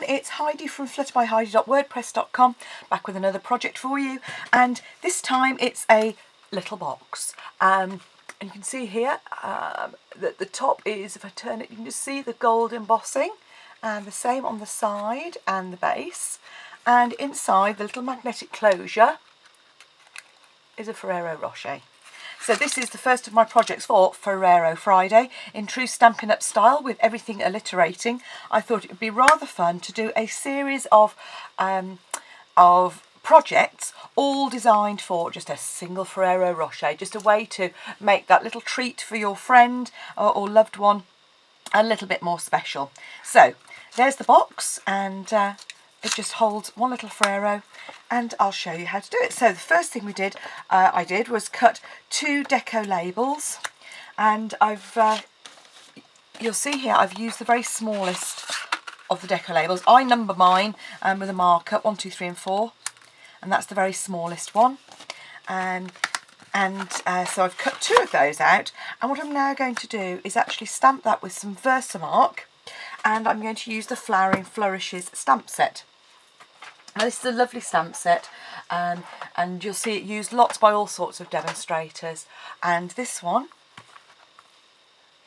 everyone, it's Heidi from flutterbyheidi.wordpress.com, back with another project for you, and this time it's a little box. And you can see here that the top is, if I turn it, you can just see the gold embossing, and the same on the side and the base, and inside the little magnetic closure is a Ferrero Rocher. So this is the first of my projects for Ferrero Friday in true Stampin' Up style, with everything alliterating. I thought it would be rather fun to do a series of projects all designed for just a single Ferrero Rocher, just a way to make that little treat for your friend or loved one a little bit more special. So there's the box, and it just holds one little Ferrero, and I'll show you how to do it. So the first thing I did was cut 2 Deco labels, and you'll see here I've used the very smallest of the Deco labels. I number mine with a marker 1, 2, 3 and 4, and that's the very smallest one. So I've cut 2 of those out, and what I'm now going to do is actually stamp that with some Versamark, and I'm going to use the Flowering Flourishes stamp set. Now this is a lovely stamp set, and you'll see it used lots by all sorts of demonstrators, and this one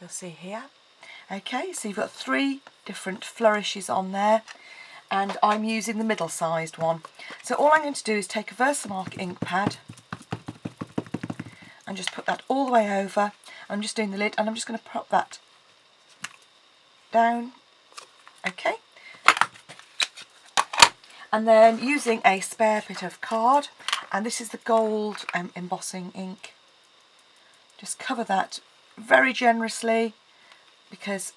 you'll see here. Okay, so you've got 3 different flourishes on there, and I'm using the middle-sized one. So all I'm going to do is take a Versamark ink pad and just put that all the way over. I'm just doing the lid, and I'm just going to prop that down. Okay. And then using a spare bit of card, and this is the gold embossing ink, just cover that very generously because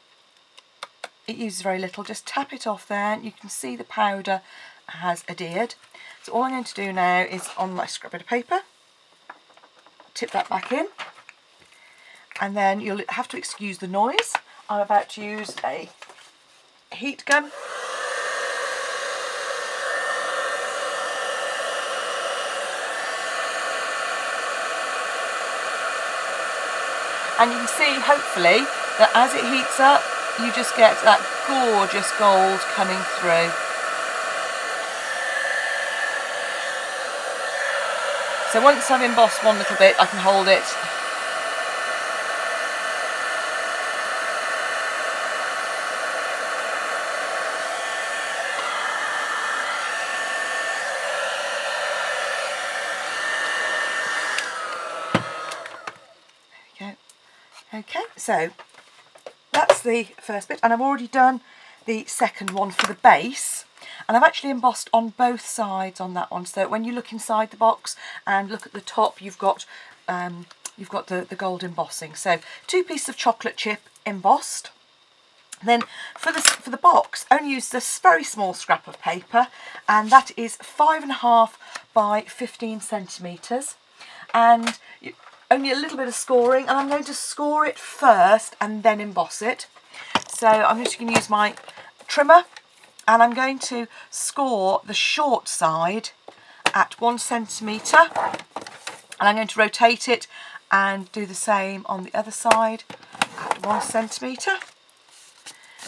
it uses very little. Just tap it off there, and you can see the powder has adhered. So all I'm going to do now is, on my scrap bit of paper, tip that back in, and then you'll have to excuse the noise. I'm about to use a heat gun. And you can see, hopefully, that as it heats up, you just get that gorgeous gold coming through. So once I've embossed one little bit, I can hold it. There we go. Okay, so that's the first bit, and I've already done the second one for the base, and I've actually embossed on both sides on that one. So when you look inside the box and look at the top, you've got the gold embossing. So 2 pieces of chocolate chip embossed. Then for the box, I only used this very small scrap of paper, and that is 5.5 by 15 centimetres, and only a little bit of scoring, and I'm going to score it first and then emboss it. So I'm just going to use my trimmer, and I'm going to score the short side at 1 centimetre, and I'm going to rotate it and do the same on the other side at 1 centimetre.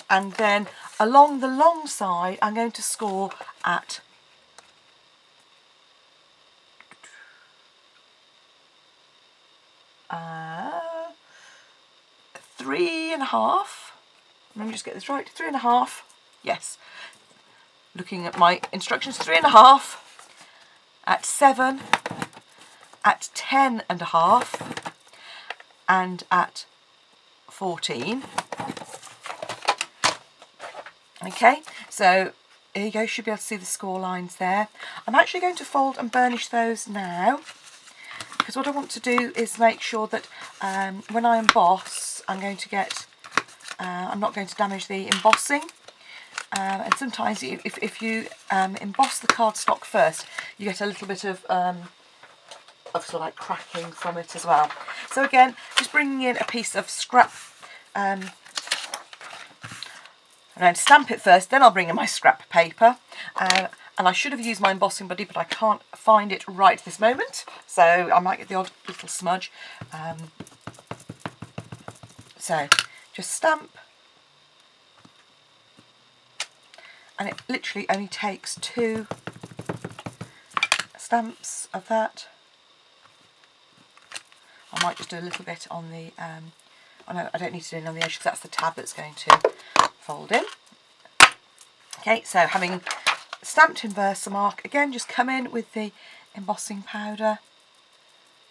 And then along the long side, I'm going to score at 3.5. Let me just get this right. 3.5. Yes. Looking at my instructions, 3.5, at 7, at 10.5, and at 14. Okay, so here you go. Should be able to see the score lines there. I'm actually going to fold and burnish those now, because what I want to do is make sure that when I emboss, I'm not going to damage the embossing. And sometimes if you emboss the cardstock first, you get a little bit of sort of like cracking from it as well. So again, just bringing in a piece of scrap. I'm going to stamp it first, then I'll bring in my scrap paper. And I should have used my embossing buddy, but I can't find it right this moment, so I might get the odd little smudge. So just stamp, and it literally only takes 2 stamps of that. I might just do a little bit on the, oh no, I don't need to do it on the edge because that's the tab that's going to fold in. Okay, so having stamped in Versamark, again just come in with the embossing powder,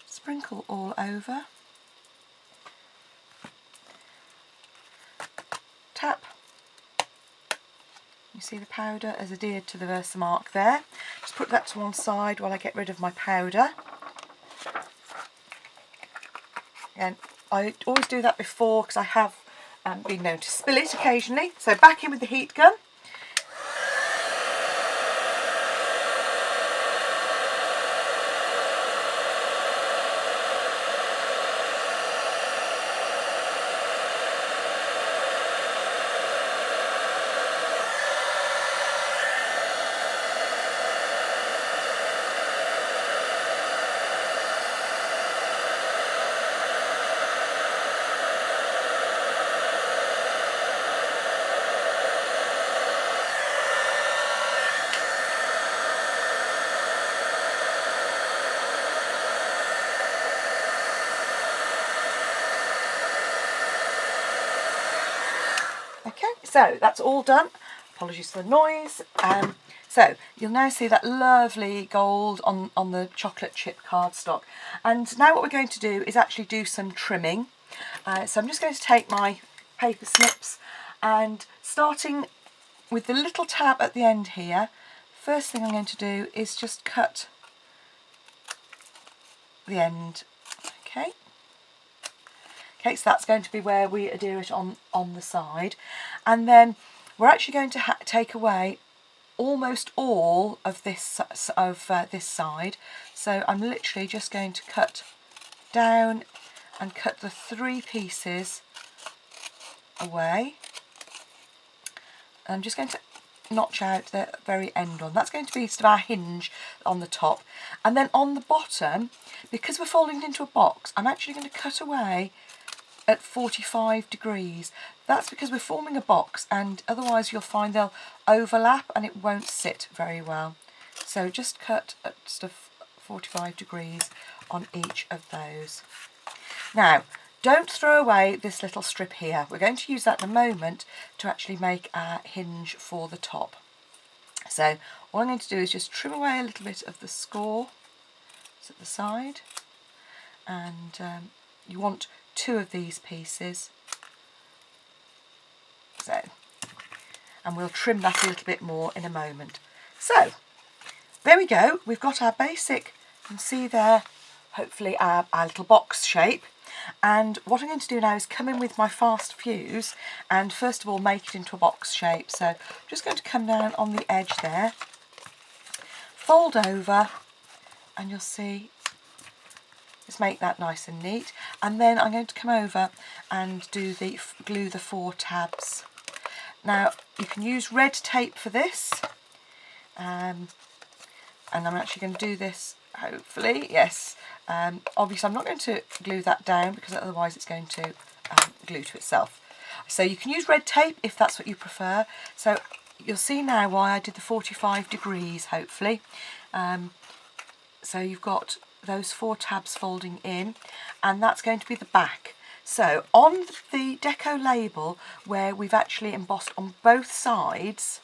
sprinkle all over, tap. You see the powder has adhered to the Versamark there. Just put that to one side while I get rid of my powder. And I always do that before because I have been known to spill it occasionally. So back in with the heat gun. Okay, so that's all done. Apologies for the noise. So you'll now see that lovely gold on the chocolate chip cardstock. And now what we're going to do is actually do some trimming. So I'm just going to take my paper snips and starting with the little tab at the end here, first thing I'm going to do is just cut the end. Okay. Okay, so that's going to be where we adhere it on the side. And then we're actually going to take away almost all of this this side. So I'm literally just going to cut down and cut the 3 pieces away. I'm just going to notch out the very end one. That's going to be sort of our hinge on the top. And then on the bottom, because we're folding it into a box, I'm actually going to cut away at 45 degrees. That's because we're forming a box and otherwise you'll find they'll overlap and it won't sit very well. So just cut at sort of 45 degrees on each of those. Now, don't throw away this little strip here. We're going to use that in a moment to actually make our hinge for the top. So all I'm going to do is just trim away a little bit of the score at the side, and you want 2 of these pieces. So, and we'll trim that a little bit more in a moment. So there we go. We've got our basic, you can see there, hopefully our little box shape. And what I'm going to do now is come in with my fast fuse and first of all make it into a box shape. So I'm just going to come down on the edge there, fold over, and you'll see, just make that nice and neat. And then I'm going to come over and do glue the 4 tabs. Now you can use red tape for this, and I'm actually going to do this, hopefully, yes. Obviously I'm not going to glue that down because otherwise it's going to glue to itself. So you can use red tape if that's what you prefer. So you'll see now why I did the 45 degrees, hopefully. So you've got those 4 tabs folding in, and that's going to be the back. So on the Deco label where we've actually embossed on both sides,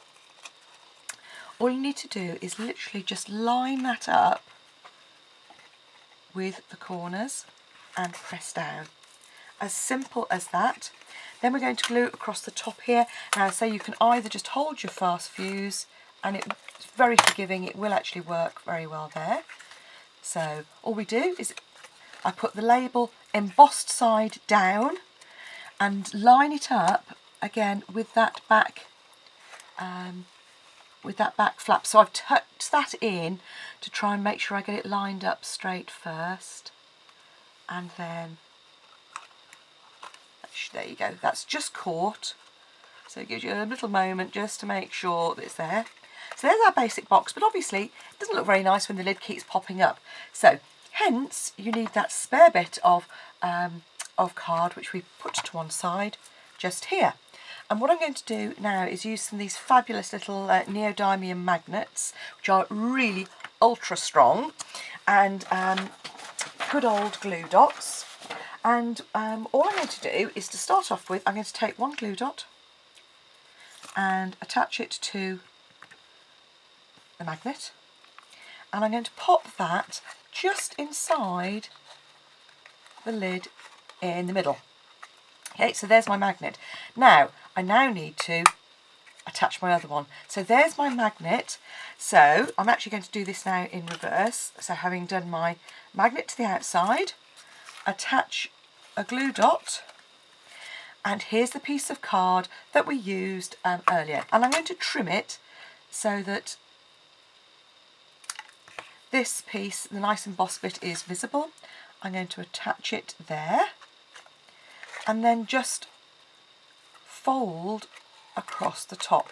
all you need to do is literally just line that up with the corners and press down. As simple as that. Then we're going to glue it across the top here. Now, so you can either just hold your fast fuse, and it's very forgiving, it will actually work very well there. So all we do is I put the label embossed side down and line it up again with that back flap. So I've tucked that in to try and make sure I get it lined up straight first, and then there you go, that's just caught, so it gives you a little moment just to make sure that it's there. So there's our basic box, but obviously it doesn't look very nice when the lid keeps popping up, so hence you need that spare bit of card which we put to one side just here. And what I'm going to do now is use some of these fabulous little neodymium magnets, which are really ultra strong, and good old glue dots. And all I'm going to do is, to start off with, I'm going to take one glue dot and attach it to the magnet, and I'm going to pop that just inside the lid in the middle. Okay, so there's my magnet. Now, I need to attach my other one. So there's my magnet. So I'm actually going to do this now in reverse. So having done my magnet to the outside, attach a glue dot, and here's the piece of card that we used earlier. And I'm going to trim it so that this piece, the nice embossed bit, is visible. I'm going to attach it there, and then just fold across the top.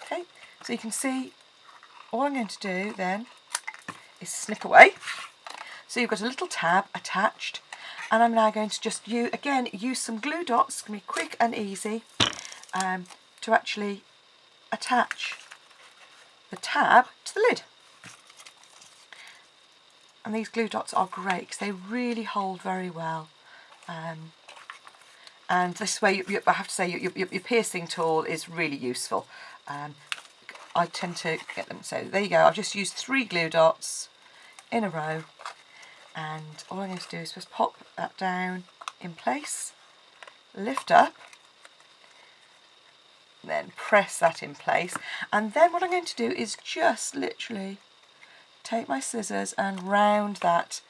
Okay, so you can see all I'm going to do then is snip away. So you've got a little tab attached, and I'm now going to just use some glue dots. It's going to be quick and easy to actually attach the tab to the lid. And these glue dots are great because they really hold very well. And this way, I have to say, your piercing tool is really useful. I tend to get them. So there you go. I've just used 3 glue dots in a row. And all I'm going to do is just pop that down in place, lift up, then press that in place. And then what I'm going to do is just literally take my scissors and round that,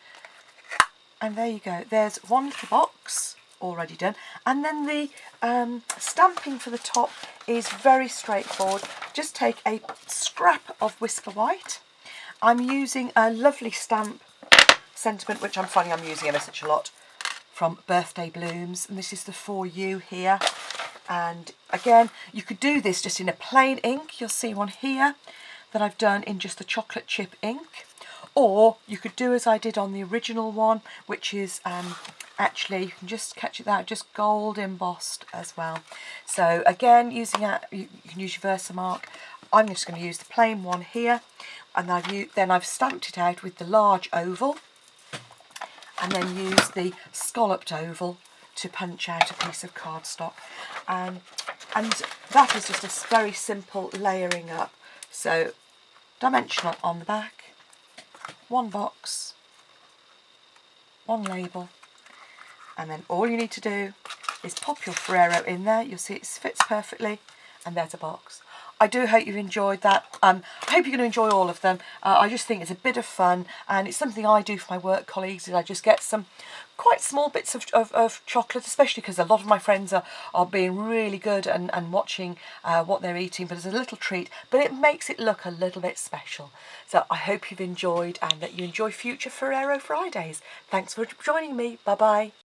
and there you go. There's one little box already done. And then the stamping for the top is very straightforward. Just take a scrap of Whisper White. I'm using a lovely stamp sentiment, which I'm finding I'm using ever such a lot, from Birthday Blooms, and this is the For You here. And again, you could do this just in a plain ink. You'll see one here that I've done in just the chocolate chip ink, or you could do as I did on the original one, which is actually, you can just catch it out, just gold embossed as well. So again, you can use your Versamark. I'm just going to use the plain one here, and then I've stamped it out with the large oval, and then use the scalloped oval to punch out a piece of cardstock. And that is just a very simple layering up. So dimensional on the back, one box, one label, and then all you need to do is pop your Ferrero in there. You'll see it fits perfectly, and there's a box. I do hope you've enjoyed that. I hope you're going to enjoy all of them. I just think it's a bit of fun, and it's something I do for my work colleagues, is I just get some quite small bits of chocolate, especially because a lot of my friends are being really good and watching what they're eating, but it's a little treat, but it makes it look a little bit special. So I hope you've enjoyed, and that you enjoy future Ferrero Fridays. Thanks for joining me. Bye-bye.